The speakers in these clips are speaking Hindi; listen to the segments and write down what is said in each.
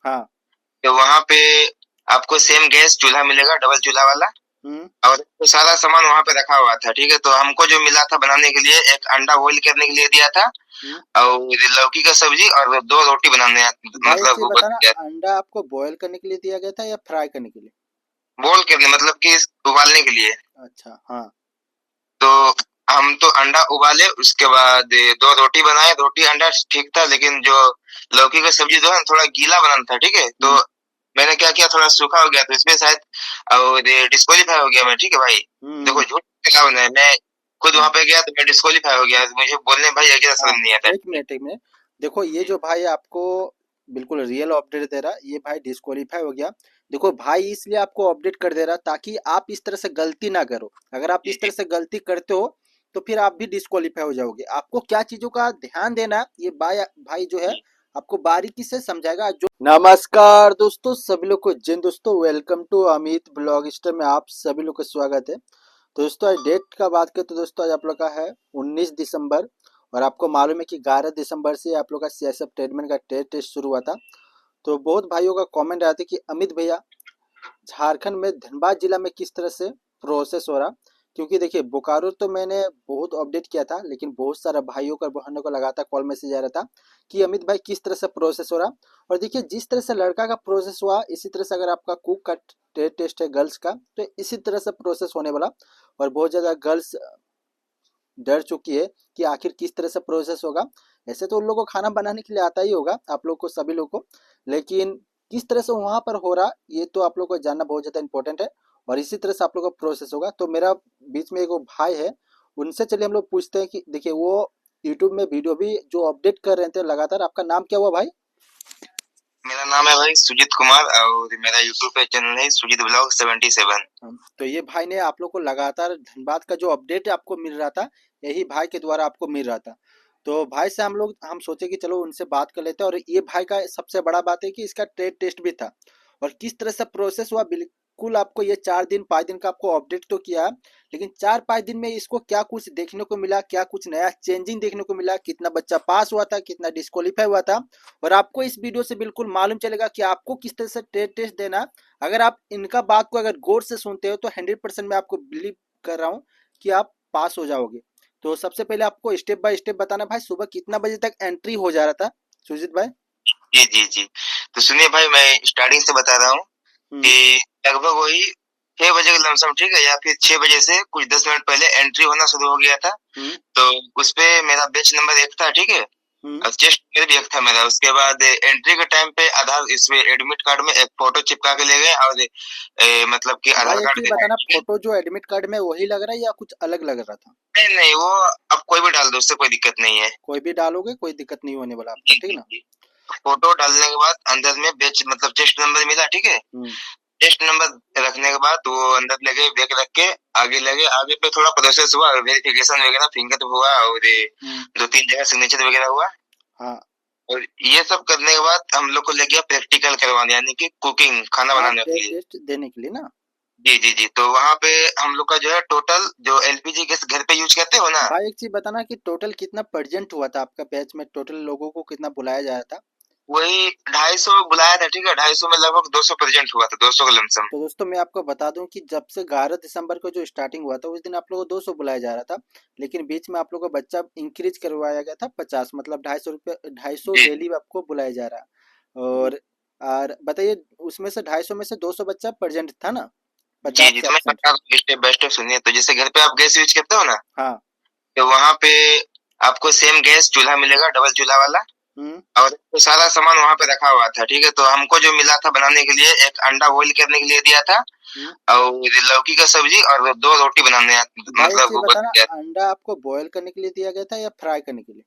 हाँ। तो वहाँ पे आपको सेम गैस चूल्हा मिलेगा, डबल चूल्हा वाला। और तो सारा सामान वहाँ पे रखा हुआ था, ठीक है। तो हमको जो मिला था बनाने के लिए, एक अंडा बॉईल करने के लिए दिया था, और लौकी का सब्जी और 2 रोटी बनाने भाई एक मतलब चीज वो बताना, दिया। अंडा आपको बॉयल करने के लिए दिया गया था या फ्राई करने के लिए? बॉईल करने मतलब कि उबालने के लिए। अच्छा हाँ। तो हम तो अंडा उबाले, उसके बाद 2 रोटी बनाए, रोटी अंडा ठीक था, लेकिन जो लौकी का सब्जी जो है थोड़ा गीला बनाना था, ठीक है। तो मैंने क्या किया, थोड़ा सूखा हो गया, तो इसमें शायद और डिस्क्वालीफाई हो गया मैं, ठीक है भाई। देखो झूठ क्या बना है, मैं खुद वहां पे गया तो मैं डिस्क्वालीफाई हो गया, मुझे बोलने भाई अगला हाँ, शर्म नहीं आता। एक मिनट एक मिनट। देखो ये जो भाई आपको बिल्कुल रियल अपडेट दे रहा, ये भाई डिस्क्वालीफाई हो गया। देखो भाई इसलिए आपको अपडेट कर दे रहा ताकि आप इस तरह से गलती ना करो। अगर आप जी इस जी तरह से गलती करते हो तो फिर आप भी डिस्क्वालीफाई हो जाओगे। आपको क्या चीजों का ध्यान देना है, ये भाई भाई जो है जी। आपको बारीकी से समझाएगा। जो नमस्कार दोस्तों, सभी लोग को जिन दोस्तों, वेलकम टू अमित ब्लॉगिस्टर में आप सभी लोग का स्वागत है। तो दोस्तों आज डेट का बात करें तो दोस्तों आज आप लोग का है 19 दिसंबर। और आपको मालूम है कि 11 दिसंबर से आप लोग का सीएसएफ ट्रेडमेंट का टेस्ट शुरू हुआ था। तो बहुत भाइयों का कमेंट आया था कि अमित भैया झारखंड में धनबाद जिला में किस तरह से प्रोसेस हो रहा। क्योंकि देखिए बोकारो तो मैंने बहुत अपडेट किया था, लेकिन बहुत सारा भाइयों का बहनों को लगातार कॉल मैसेज आ रहा था कि अमित भाई किस तरह से प्रोसेस हो रहा। और देखिए जिस तरह से लड़का का प्रोसेस हुआ, इसी तरह से अगर आपका कुक का टेस्ट है गर्ल्स का, तो इसी तरह से प्रोसेस होने वाला। और बहुत ज़्यादा गर्ल्स डर चुकी है कि आखिर किस तरह से प्रोसेस होगा। ऐसे तो उन लोगों को खाना बनाने के लिए आता ही होगा आप लोग को, सभी लोग को, लेकिन किस तरह से वहाँ पर हो रहा ये तो आप लोग को जानना बहुत ज़्यादा इंपॉर्टेंट है। और इसी तरह से आप लोग का प्रोसेस होगा। तो मेरा बीच में एक वो भाई है, उनसे चलिए हम लोग पूछते हैं कि देखिए वो यूट्यूब में वीडियो भी जो अपडेट कर रहे थे लगातार। आपका नाम क्या हुआ भाई? मेरा नाम है भाई सुजीत कुमार, और मेरा यूट्यूब पे चैनल है सुजीत ब्लॉग 77। तो ये भाई ने आप लोग को लगातार धनबाद का जो अपडेट आपको मिल रहा था, यही भाई के द्वारा आपको मिल रहा था। तो भाई से हम सोचे कि चलो उनसे बात कर लेते हैं। और ये भाई का सबसे बड़ा बात है कि इसका ट्रेड टेस्ट भी था। और किस तरह से प्रोसेस हुआ, बिल्कुल आपको ये 4 दिन 5 दिन का आपको अपडेट तो किया, लेकिन 4 5 दिन में इसको क्या कुछ देखने को मिला, क्या कुछ नया चेंजिंग देखने को मिला, कितना बच्चा पास हुआ था, कितना डिस्क्वालीफाई हुआ था। और आपको इस वीडियो से बिल्कुल मालूम चलेगा कि आपको किस तरह से ट्रेड टेस्ट देना है। अगर आप इनका बात को अगर गौर से सुनते हो तो 100% मैं आपको बिलीव कर रहा हूँ कि आप पास हो जाओगे। तो सबसे पहले आपको स्टेप बाय स्टेप बताना भाई, सुबह कितना बजे तक एंट्री हो जा रहा था सुजीत भाई? जी जी जी। तो सुनिए भाई, मैं स्टार्टिंग से बता रहा हूँ हम्म। कि लगभग वही 6 बजे के लमसम, ठीक है, या फिर 6 बजे से कुछ 10 मिनट पहले एंट्री होना शुरू हो गया था। हम्म। तो उस पे मेरा बैच नंबर 1 था, ठीक है। हम्म। और चेस्ट नंबर भी 1 था मेरा। उसके बाद एंट्री के टाइम पे आधार, इसमें एडमिट कार्ड में एक फोटो चिपका के ले गए, और मतलब कि आधार भाई एक कार्ड चीज दिखाया, बताना, ठीक है। फोटो जो एडमिट कार्ड में वही लग रहा है या कुछ अलग लग रहा था? नहीं नहीं, वो अब कोई भी डाल दो, उससे कोई दिक्कत नहीं है। कोई भी डालोगे, कोई दिक्कत नहीं होने वाला आपका, जी ठीक जी ना? जी। फोटो डालने के बाद अंदर में बैच मतलब चेस्ट नंबर मिला, ठीक है। हम्म। टेस्ट नंबर रखने के बाद वो अंदर लगे, बैग रख के आगे लगे। आगे पे थोड़ा प्रोसेस हुआ, वेरिफिकेशन वगैरह, फिंगर हुआ, और ये हम्म। 2 3 जगह सिग्नेचर वगैरह हुआ। हाँ। और ये सब करने के बाद हम लोग को लग गया प्रैक्टिकल करवाने, यानी कि कुकिंग, खाना हाँ, बनाने के ट्रेड लिए। टेस्ट देने के लिए ना। जी जी जी। तो वहाँ पे हम लोग का जो है टोटल, जो एलपीजी गैस घर पे यूज करते हो ना, भाई एक चीज बताना कि टोटल कितना प्रेजेंट हुआ था आपका बैच में, टोटल लोगों को कितना बुलाया जा रहा था? वही 250 बुलाया था, ठीक है। 250 में लगभग 200 प्रेजेंट हुआ था, 200 का लमसम। तो दोस्तों मैं आपको बता दूं कि जब से 11 दिसंबर को जो स्टार्टिंग हुआ था, उस दिन आप लोगों को 200 बुलाया जा रहा था। लेकिन बीच में आप लोगों का बच्चा इंक्रीज करवाया गया था 50, मतलब 250 रुपये, 250 जी डेली आपको बुलाया जा रहा। और बताइए, उसमें से 250 में से 200 बच्चा प्रेजेंट था ना, जी 50 जी। से तो मैं एबसेंट। बता दूं, स्टेप बाय स्टेप सुनिए। तो जैसे घर पे आप गैस यूज करते हो ना, हाँ। तो वहाँ पे आपको सेम गैस चूल्हा मिलेगा, डबल चूल्हा वाला। हम्म। और तो सारा सामान वहाँ पे रखा हुआ था, ठीक है। तो हमको जो मिला था बनाने के लिए, एक अंडा बॉईल करने के लिए दिया था, हम्म। और लौकी का सब्जी और 2 रोटी बनाने, भाई एक मतलब चीज वो बताना, दिया। अंडा आपको बॉयल करने के लिए दिया गया था या फ्राई करने के लिए?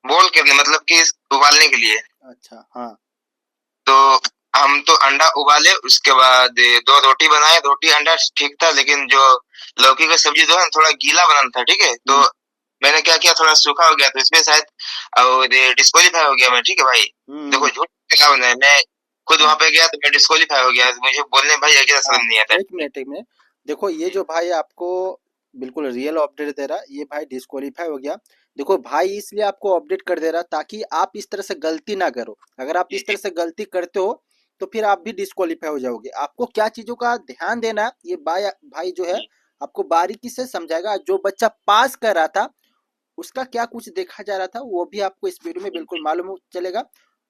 बॉईल करने मतलब कि उबालने के लिए। अच्छा हाँ। तो हम तो अंडा उबाले, उसके बाद 2 रोटी बनाए, रोटी अंडा ठीक था, लेकिन जो लौकी का सब्जी जो है थोड़ा गीला बनाना था, ठीक है। तो हम्म। मैंने क्या किया, थोड़ा सूखा हो गया, तो इसमें शायद और डिस्क्वालीफाई हो गया मैं, ठीक है भाई। देखो हम्म। झूठ क्या बना है, मैं खुद वहां हाँ। पे गया तो मैं डिस्क्वालीफाई हो गया, मुझे बोलने भाई अगला हाँ, शर्म नहीं आता। एक मिनट एक मिनट। देखो ये जो भाई आपको बिल्कुल रियल अपडेट दे रहा, ये भाई डिस्क्वालीफाई हो गया। देखो भाई इसलिए आपको अपडेट कर दे रहा ताकि आप इस तरह से गलती ना करो। अगर आप जी इस जी तरह से गलती करते हो तो फिर आप भी डिस्क्वालीफाई हो जाओगे। आपको क्या चीजों का ध्यान देना है, ये भाई जो है आपको बारीकी से समझाएगा। जो बच्चा पास कर रहा था उसका क्या कुछ देखा जा रहा था वो भी आपको इस वीडियो में बिल्कुल मालूम चलेगा।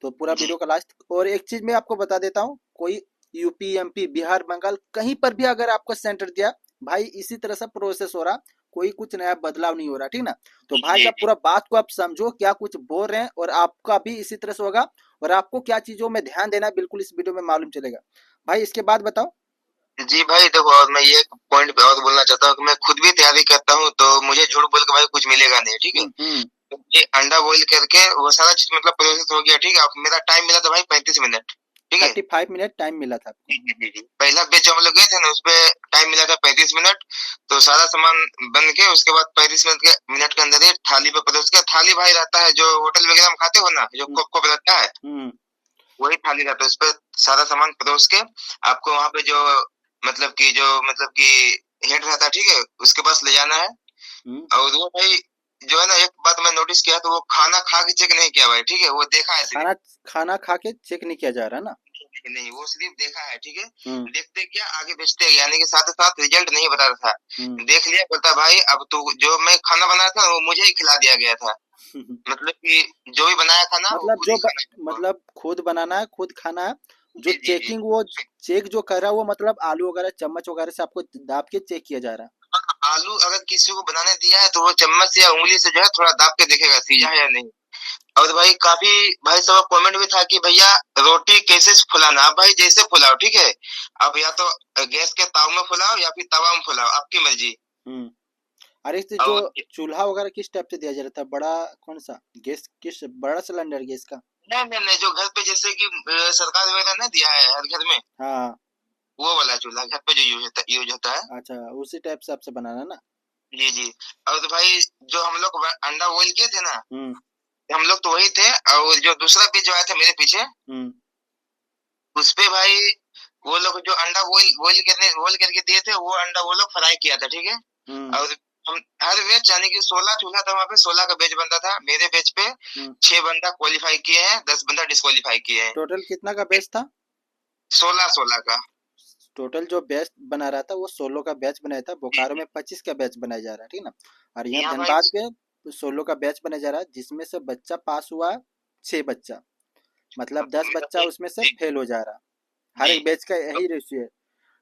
तो पूरा जी वीडियो का लास्ट, और एक चीज मैं आपको बता देता हूँ, कोई यूपी एमपी बिहार बंगाल कहीं पर भी अगर आपको सेंटर दिया भाई, इसी तरह से प्रोसेस हो रहा, कोई कुछ नया बदलाव नहीं हो रहा, ठीक ना। तो भाई जी साहब पूरा बात को आप समझो क्या कुछ बोल रहे हैं, और आपका भी इसी तरह से होगा, और आपको क्या चीजों में ध्यान देना है बिल्कुल इस वीडियो में मालूम चलेगा। भाई इसके बाद बताओ। जी भाई देखो, और मैं ये पॉइंट पे और बोलना चाहता हूँ कि मैं खुद भी तैयारी करता हूँ, तो मुझे झूठ बोल के भाई कुछ मिलेगा नहीं, ठीक है। हम्म। तो ये अंडा बॉईल करके वो सारा चीज मतलब प्रोसेस हो गया, ठीक है। अब मेरा टाइम मिला था भाई 35 मिनट, ठीक है। 35 मिनट टाइम मिला था आपको। जी जी जी जी। पहला बैच जो हम लोग गए थे ना, उसपे टाइम मिला था 35 मिनट। तो सारा सामान बन के उसके बाद 35 मिनट के अंदर ही थाली पे परोस के, थाली भाई रहता है जो होटल वगैरह में खाते हो ना, जो हम्म। कोप कोप रहता है, हम्म। वही थाली रहता है। उस पर सारा सामान परोस के आपको वहां पे जो मतलब कि हेड रहता है, ठीक है, उसके पास ले जाना है। हम्म। और वो भाई जो है ना, एक बात मैं नोटिस किया, तो वो खाना खा के चेक नहीं किया भाई, ठीक है, वो देखा है सिर्फ। खाना खाना खा के चेक नहीं किया जा रहा ना। नहीं, वो सिर्फ देखा है, ठीक है। हम्म। देखते क्या आगे भेजते गया, यानी कि साथ साथ रिजल्ट नहीं बता रहा हम्म। था। देख लिया, बोलता भाई अब तो जो मैं खाना बनाया था वो मुझे ही खिला दिया गया था। मतलब कि जो भी बनाया था ना, वो मतलब खुद ही खाना है। मतलब खुद बनाना है खुद खाना है। जो जी जी जी। चेकिंग वो चेक जो कर रहा है वो मतलब आलू वगैरह चम्मच वगैरह से आपको दाब के चेक किया जा रहा आलू अगर किसी को बनाने दिया है तो वो चम्मच से या उंगली से जो है थोड़ा दाब के देखेगा है। सीधा है या नहीं। और भाई काफी भाई सब कमेंट भी था कि भैया रोटी कैसे फुलाना, आप भाई जैसे फुलाओ, ठीक है। अब या तो गैस के ताव में फुलाओ या फिर तवा में फुलाओ, आपकी मर्जी। हम्म। अरे इस जो और चूल्हा वगैरह किस टाइप से दिया जा रहा था, बड़ा कौन सा गैस, किस बड़ा सिलेंडर गैस का? नहीं नहीं नहीं, जो घर पे जैसे कि सरकार वगैरह ने दिया है हर घर में, हाँ। वो वाला चूल्हा घर पे जो यूज होता है। अच्छा, उसी टाइप से आपसे बनाना ना। जी जी। और तो भाई जो हम लोग अंडा बॉईल किए थे ना, हम्म। हम लोग तो वही थे। और जो दूसरा बीच जो आया था मेरे पीछे, हम्म। उस पे भाई वो लोग जो अंडा बॉईल करके दिए थे, वो अंडा वो लोग फ्राई किया था, ठीक है। हम्म। और हम हर बैच यानी कि 16 चूल्हा था वहां पे, 16 का बैच बनता था। मेरे बैच पे हम्म। 6 बंदा क्वालिफाई किए हैं, 10 बंदा डिस्क्वालीफाई किए हैं। टोटल कितना का बैच था? 16 16 का। टोटल जो बैच बना रहा था वो 16 का बैच बनाया था। जी बोकारो में 25 का बैच बनाया जा रहा है, ठीक ना। और जी। यहाँ हाँ भाई। धनबाद पे 16 का बैच बनाया जा रहा है, जिसमें से बच्चा पास हुआ 6 बच्चा, मतलब 10 बच्चा उसमें से जी फेल हो जा रहा। हर जी एक बैच का यही रेशियो है।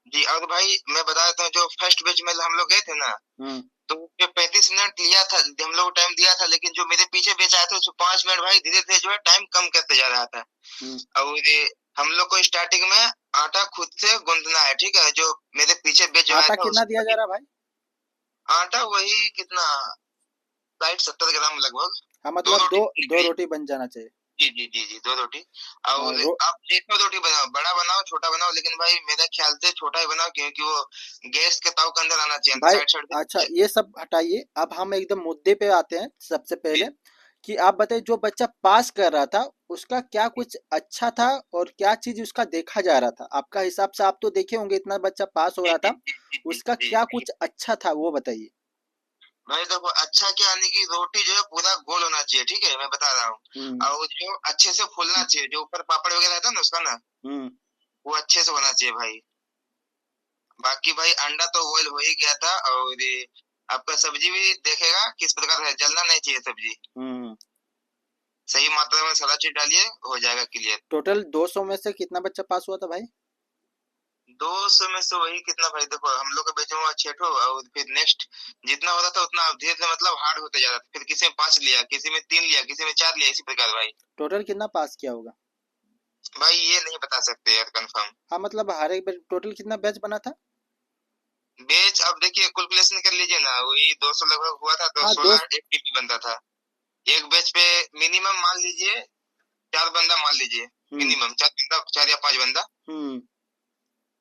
जी। और भाई मैं बता देता हूँ, जो फर्स्ट बैच में हम लोग गए थे ना, हम्म। तो उसपे 35 मिनट लिया था हम लोग, टाइम दिया था। लेकिन जो मेरे पीछे बैच आया था उसमें 5 मिनट भाई धीरे धीरे जो है टाइम कम करते जा रहा था। हम्म। और ये हम लोग को स्टार्टिंग में आटा खुद से गूंदना है, ठीक है। जो मेरे पीछे बैच जो आया आटा था कितना उसमें दिया जा भाई रहा भाई? आटा वही कितना, 60 70 ग्राम लगभग। हाँ दो मतलब रोटी दो की दो गई। रोटी बन जाना चाहिए। जी जी जी जी, 2 रोटी। हाँ, और आप देखो रोटी बनाओ, बड़ा बनाओ छोटा बनाओ, लेकिन भाई मेरे ख्याल से छोटा ही बनाओ, क्योंकि वो गैस के ताव के अंदर आना चाहिए, भाई साइड साइड अच्छा से। ये सब हटाइए, अब हम एकदम मुद्दे पे आते हैं सबसे जी पहले। कि आप बताइए जो बच्चा पास कर रहा था उसका क्या कुछ अच्छा था, और क्या चीज उसका देखा जा रहा था आपका हिसाब से? आप तो देखे होंगे इतना बच्चा पास हो जी रहा जी था, जी जी उसका जी क्या जी। कुछ अच्छा था वो बताइए। भाई देखो, अच्छा क्या, यानी कि रोटी जो है पूरा गोल होना चाहिए, ठीक है, मैं बता रहा हम्म। हूँ। और जो अच्छे से फूलना चाहिए, जो ऊपर पापड़ वगैरह रहता है ना उसका ना, हम्म। वो अच्छे से होना चाहिए भाई। बाकी भाई अंडा तो बॉईल हो ही गया था। और ये आपका सब्जी भी देखेगा किस प्रकार है, जलना नहीं चाहिए सब्जी। हम्म। सही मात्रा में सारा चीज डालिए, हो जाएगा क्लियर। टोटल 200 में से कितना बच्चा पास हुआ था भाई? 200 में से वही कितना भाई, देखो हम लोग का बेचे हुआ 6 ठो, और फिर नेक्स्ट जितना होता था उतना धीरे धीरे मतलब हार्ड होते जा रहा था। फिर किसी में 5 लिया, किसी में 3 लिया, किसी में 4 लिया, इसी प्रकार भाई। टोटल कितना पास किया होगा? भाई ये नहीं बता सकते यार कंफर्म। हाँ मतलब हर एक टोटल कितना बैच बना था? बेच अब देखिए कैलकुलेशन कर लीजिए ना, वही 200 लगभग हुआ था, तो हाँ दो। 16 एक टीपी बनता था। एक बेच पे मिनिमम मान लीजिए 4 बंदा मान लीजिए, हम्म। मिनिमम 4 बंदा, 4 या 5 बंदा। हम्म।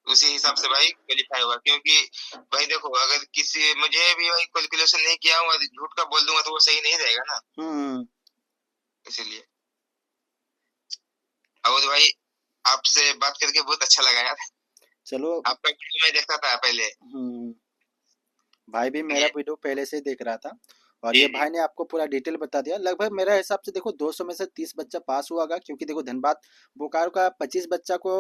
उसी हिसाब से भाई क्वालिफाई हुआ, क्योंकि भाई देखो अगर किसी मुझे भी भाई कैलकुलेशन नहीं किया हूँ, झूठ का बोल दूंगा तो वो सही नहीं रहेगा ना, हम्म। इसीलिए। और भाई आपसे बात करके बहुत अच्छा लगा यार। चलो। आपका वीडियो मैं देखता था पहले। हम्म। भाई भी मेरा ये वीडियो पहले से ही देख रहा था, और जी ये जी भाई ने आपको पूरा डिटेल बता दिया। लगभग मेरा हिसाब से देखो 200 में से 30 बच्चा पास हुआ होगा, क्योंकि देखो धनबाद बोकारो का 25 बच्चा को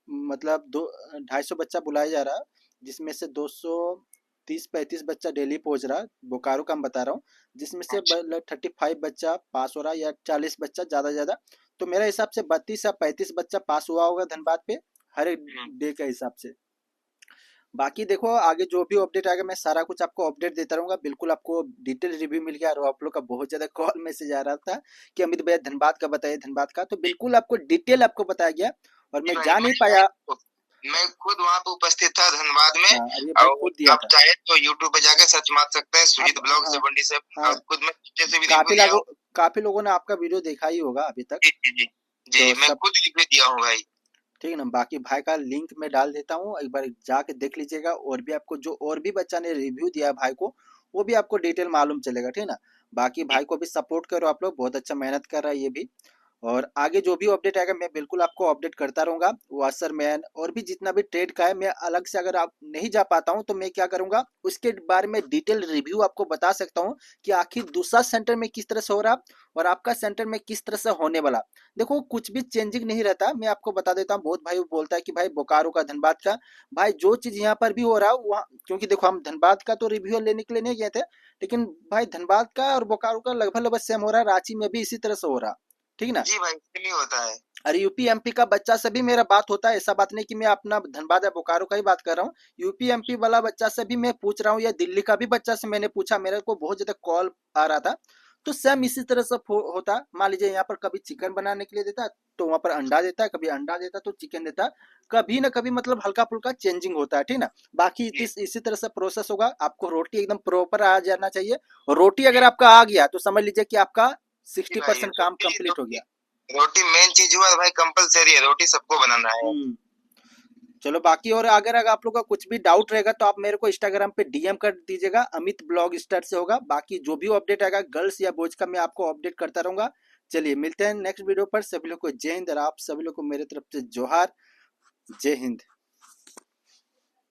मतलब दो 250 बच्चा बुलाया जा रहा है, जिसमें से 230-35 बच्चा डेली पहुंच रहा है। बोकारो का हम बता रहा हूँ, जिसमें से अच्छा 35 बच्चा पास हो रहा है या 40 बच्चा ज़्यादा ज़्यादा। तो मेरे हिसाब से 32 या 35 बच्चा पास हुआ होगा धनबाद पे हर एक हम्म, डे के हिसाब से। बाकी देखो आगे जो भी अपडेट आएगा मैं सारा कुछ आपको अपडेट देता रहूंगा। बिल्कुल आपको डिटेल रिव्यू मिल गया, और आप लोग का बहुत ज्यादा कॉल मैसेज आ रहा था कि अमित भैया धनबाद का बताइए, धनबाद का। तो जी बिल्कुल आपको डिटेल आपको बताया गया, और जी मैं भाई जा नहीं पाया। मैं खुद वहां पे उपस्थित था धनबाद में। हाँ, और ये भाई और खुद दिया आप था। चाहे तो यूट्यूब पे जाके सर्च मार सकते हैं सुजीत आप ब्लॉग हाँ, से बंडी से, हाँ, और खुद मैं नीचे से भी रिव्यू काफी दिया लोगों हूँ। काफी लोगों ने आपका वीडियो देखा ही होगा अभी तक। जी जी जी तो जी मैं सब खुद रिव्यू दिया हूँ भाई। ठीक है ना। बाकी भाई का लिंक मैं डाल देता हूँ, एक बार जाके देख लीजिएगा। और भी आपको जो और भी बच्चा ने रिव्यू दिया है भाई को, वो भी आपको डिटेल मालूम चलेगा, ठीक है ना। बाकी जी भाई को भी सपोर्ट करो आप लोग, बहुत अच्छा मेहनत कर रहा है ये भी। और आगे जो भी अपडेट आएगा मैं बिल्कुल आपको अपडेट करता रहूंगा। वाशरमैन और भी जितना भी ट्रेड का है, मैं अलग से अगर आप नहीं जा पाता हूं तो मैं क्या करूंगा, उसके बारे में डिटेल रिव्यू आपको बता सकता हूं कि आखिर दूसरा सेंटर में किस तरह से हो रहा और आपका सेंटर में किस तरह से होने वाला। देखो कुछ भी चेंजिंग नहीं रहता, मैं आपको बता देता हूँ। बहुत भाई बोलता है कि भाई बोकारो का धनबाद का, भाई जो चीज यहाँ पर भी हो रहा है वहाँ, क्योंकि देखो हम धनबाद का तो रिव्यू लेने के लिए नहीं गए थे, लेकिन भाई धनबाद का और बोकारो का लगभग लगभग सेम हो रहा है। रांची में भी इसी तरह से हो रहा, ठीक ना। जी भाई सेम ही होता है। अरे यूपी एमपी का बच्चा से भी मेरा बात होता है, ऐसा बात नहीं कि मैं अपना धनबाद या बोकारो का ही बात कर रहा हूँ। यूपी एमपी वाला बच्चा से भी मैं पूछ रहा हूँ, या दिल्ली का भी बच्चा से मैंने पूछा, मेरे को बहुत ज्यादा कॉल आ रहा था। तो सेम इसी तरह से होता। मान लीजिए यहाँ पर कभी चिकन बनाने के लिए देता है तो वहां पर अंडा देता है, कभी अंडा देता है तो चिकन देता है, कभी ना कभी मतलब हल्का फुल्का चेंजिंग होता है, ठीक ना। बाकी जी इसी तरह से प्रोसेस होगा। आपको रोटी एकदम प्रॉपर आ जाना चाहिए, और रोटी अगर जी आपका आ गया तो समझ लीजिए कि आपका जी सिक्सटी भाई परसेंट काम रोटी कंप्लीट हो रोटी गया। रोटी मेन चीज हुआ भाई, कंपलसरी है, रोटी सबको बनाना है। हम्म। चलो बाकी, और अगर आप लोग का कुछ भी डाउट रहेगा तो आप मेरे को इंस्टाग्राम पे डीएम कर दीजिएगा, अमित ब्लॉग स्टार से होगा। बाकी जो भी अपडेट आएगा गर्ल्स या बॉयज का मैं आपको अपडेट करता रहूंगा। चलिए मिलते हैं नेक्स्ट वीडियो पर। सभी लोग को जय हिंद, और आप सभी लोग को मेरे तरफ से जोहार। जय हिंद।